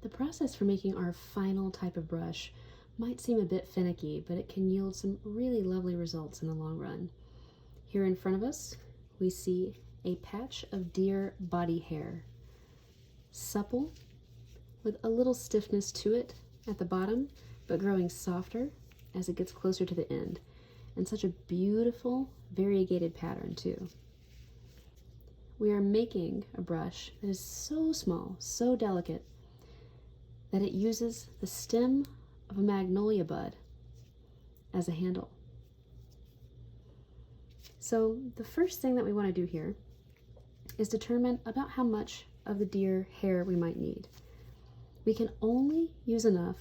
The process for making our final type of brush might seem a bit finicky, but it can yield some really lovely results in the long run. Here in front of us, we see a patch of deer body hair. Supple, with a little stiffness to it at the bottom, but growing softer as it gets closer to the end. And such a beautiful, variegated pattern too. We are making a brush that is so small, so delicate, that it uses the stem of a magnolia bud as a handle. So the first thing that we want to do here is determine about how much of the deer hair we might need. We can only use enough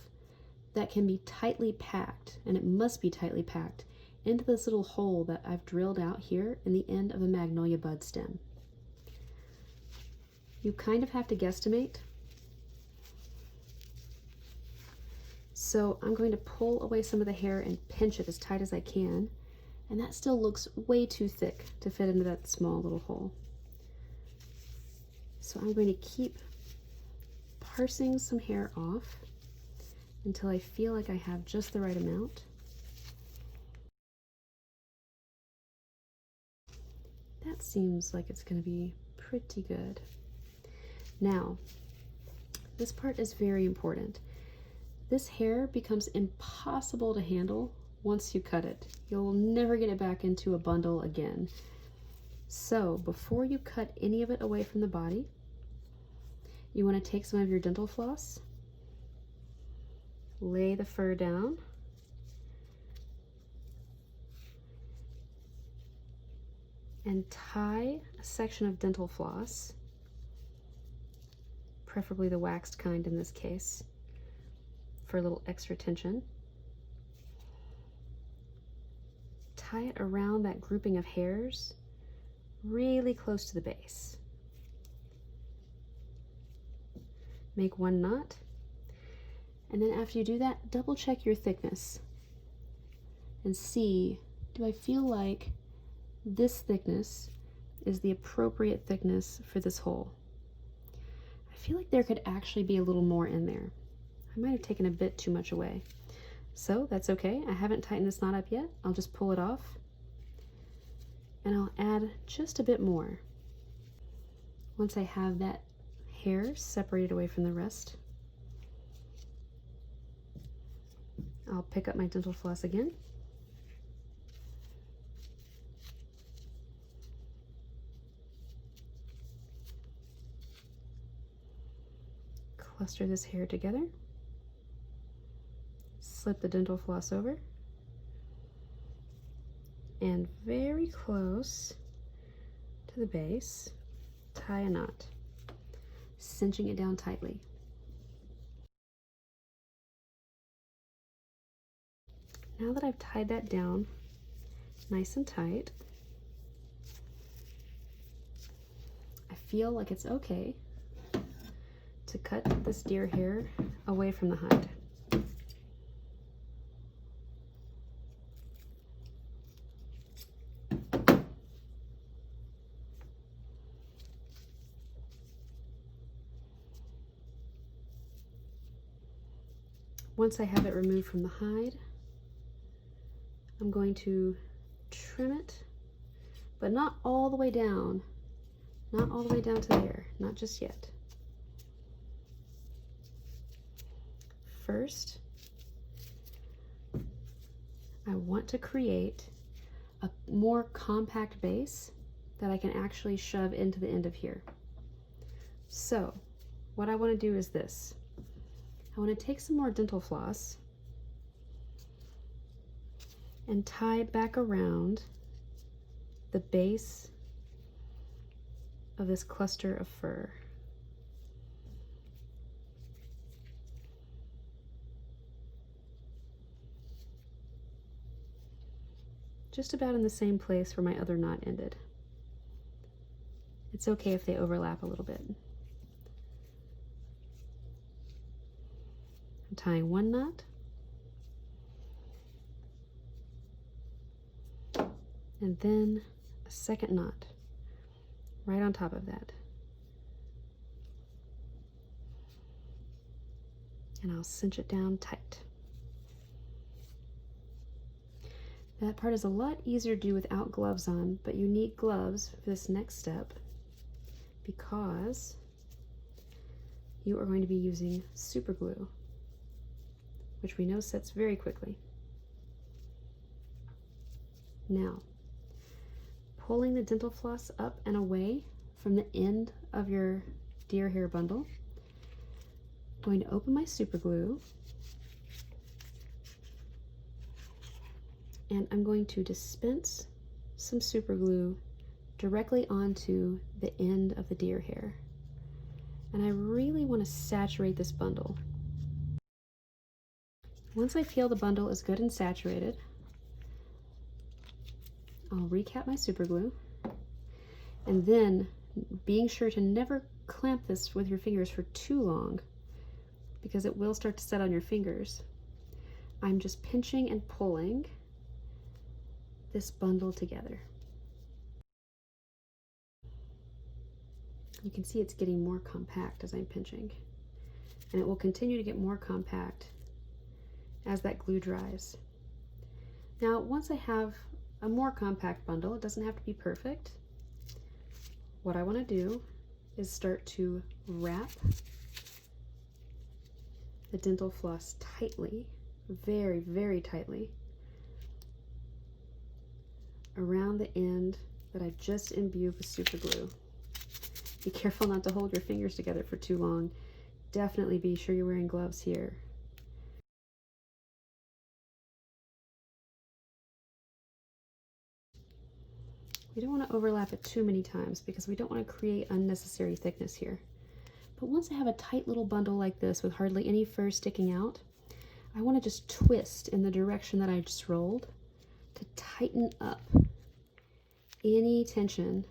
that can be tightly packed, and it must be tightly packed, into this little hole that I've drilled out here in the end of a magnolia bud stem. You kind of have to guesstimate. So I'm going to pull away some of the hair and pinch it as tight as I can, and that still looks way too thick to fit into that small little hole. So I'm going to keep parsing some hair off until I feel like I have just the right amount. That seems like it's going to be pretty good. Now, this part is very important. This hair becomes impossible to handle once you cut it. You'll never get it back into a bundle again. So before you cut any of it away from the body, you want to take some of your dental floss, lay the fur down, and tie a section of dental floss, preferably the waxed kind in this case, for a little extra tension. Tie it around that grouping of hairs, really close to the base. Make one knot, and then after you do that, double check your thickness and see, do I feel like this thickness is the appropriate thickness for this hole? I feel like there could actually be a little more in there. I might have taken a bit too much away. So that's okay. I haven't tightened this knot up yet. I'll just pull it off and I'll add just a bit more. Once I have that hair separated away from the rest, I'll pick up my dental floss again. Cluster this hair together. Slip the dental floss over, and very close to the base, tie a knot, cinching it down tightly. Now that I've tied that down nice and tight, I feel like it's okay to cut this deer hair away from the hide. Once I have it removed from the hide, I'm going to trim it, but not all the way down. Not all the way down to there, not just yet. First, I want to create a more compact base that I can actually shove into the end of here. So, what I want to do is this. I want to take some more dental floss and tie it back around the base of this cluster of fur. Just about in the same place where my other knot ended. It's okay if they overlap a little bit. I'm tying one knot, and then a second knot right on top of that. and I'll cinch it down tight. That part is a lot easier to do without gloves on, but you need gloves for this next step because you are going to be using super glue, which we know sets very quickly. Now, pulling the dental floss up and away from the end of your deer hair bundle, I'm going to open my super glue and I'm going to dispense some super glue directly onto the end of the deer hair. And I really want to saturate this bundle. Once I feel the bundle is good and saturated, I'll recap my super glue, and then being sure to never clamp this with your fingers for too long because it will start to set on your fingers. I'm just pinching and pulling this bundle together. You can see it's getting more compact as I'm pinching, and it will continue to get more compact as that glue dries. Now, once I have a more compact bundle, it doesn't have to be perfect. What I want to do is start to wrap the dental floss tightly, very, very tightly, around the end that I just imbued with super glue. Be careful not to hold your fingers together for too long. Definitely be sure you're wearing gloves here. We don't want to overlap it too many times because we don't want to create unnecessary thickness here. But once I have a tight little bundle like this with hardly any fur sticking out, I want to just twist in the direction that I just rolled to tighten up any tension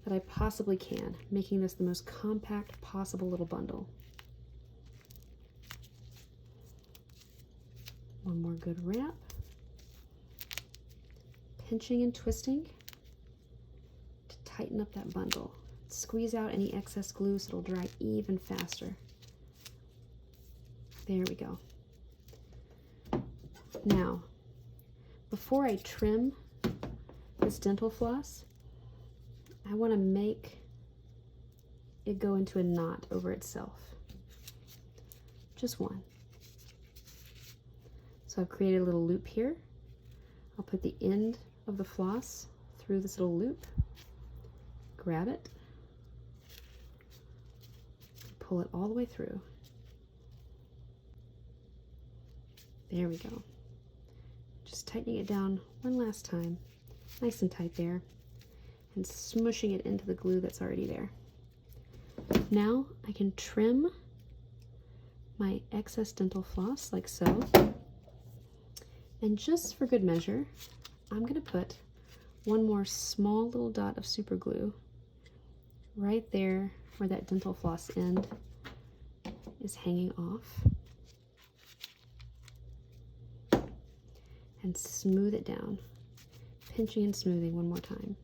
that I possibly can, making this the most compact possible little bundle. One more good wrap. Pinching and twisting to tighten up that bundle. Squeeze out any excess glue so it'll dry even faster. There we go. Now, before I trim this dental floss, I want to make it go into a knot over itself. Just one. So I've created a little loop here. I'll put the end of the floss through this little loop, grab it, pull it all the way through. There we go. Just tightening it down one last time, nice and tight there, and smushing it into the glue that's already there. Now I can trim my excess dental floss like so, and just for good measure, I'm going to put one more small little dot of super glue right there where that dental floss end is hanging off, and smooth it down, pinching and smoothing one more time.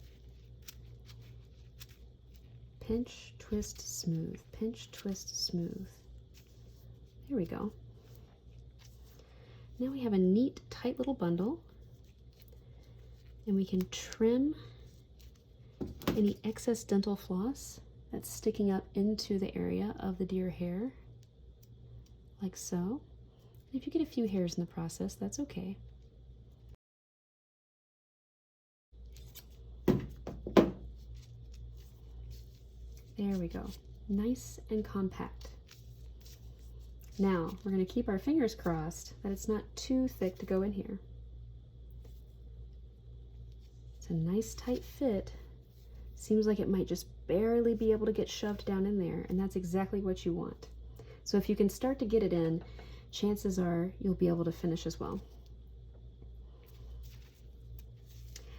Pinch, twist, smooth, pinch, twist, smooth. There we go. Now we have a neat, tight little bundle, and we can trim any excess dental floss that's sticking up into the area of the deer hair, like so. And if you get a few hairs in the process, that's okay. There we go, nice and compact. Now, we're going to keep our fingers crossed that it's not too thick to go in here. It's a nice tight fit. Seems like it might just barely be able to get shoved down in there, and that's exactly what you want. So if you can start to get it in, chances are you'll be able to finish as well.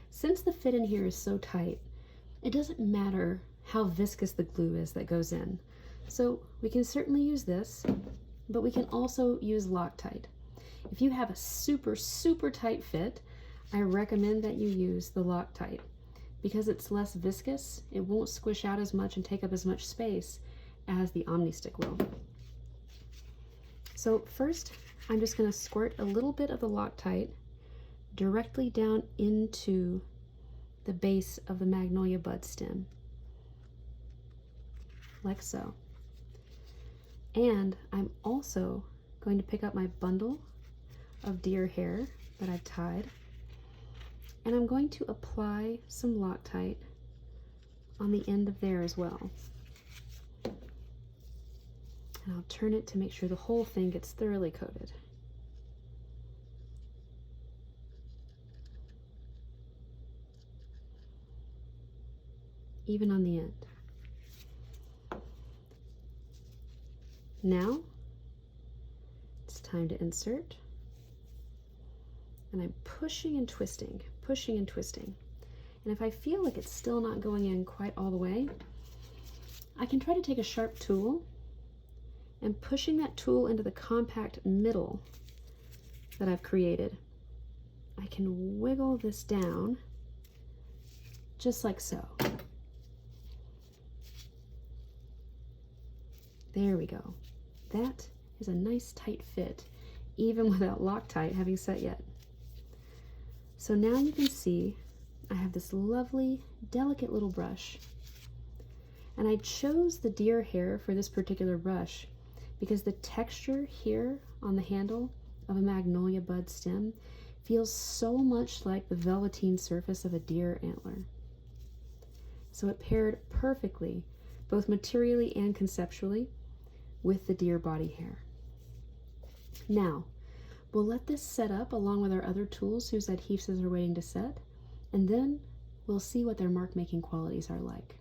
Since the fit in here is so tight, it doesn't matter how viscous the glue is that goes in. So we can certainly use this, but we can also use Loctite. If you have a super, super tight fit, I recommend that you use the Loctite because it's less viscous. It won't squish out as much and take up as much space as the Omni Stick will. So first, I'm just going to squirt a little bit of the Loctite directly down into the base of the Magnolia bud stem, like so. And I'm also going to pick up my bundle of deer hair that I've tied, and I'm going to apply some Loctite on the end of there as well. And I'll turn it to make sure the whole thing gets thoroughly coated. Even on the end. Now, it's time to insert. And I'm pushing and twisting, pushing and twisting. And if I feel like it's still not going in quite all the way, I can try to take a sharp tool and pushing that tool into the compact middle that I've created, I can wiggle this down just like so. There we go. That is a nice tight fit, even without Loctite having set yet. So now you can see I have this lovely, delicate little brush. And I chose the deer hair for this particular brush because the texture here on the handle of a Magnolia bud stem feels so much like the velveteen surface of a deer antler. So it paired perfectly, both materially and conceptually, with the deer body hair. Now, we'll let this set up along with our other tools whose adhesives are waiting to set, and then we'll see what their mark making qualities are like.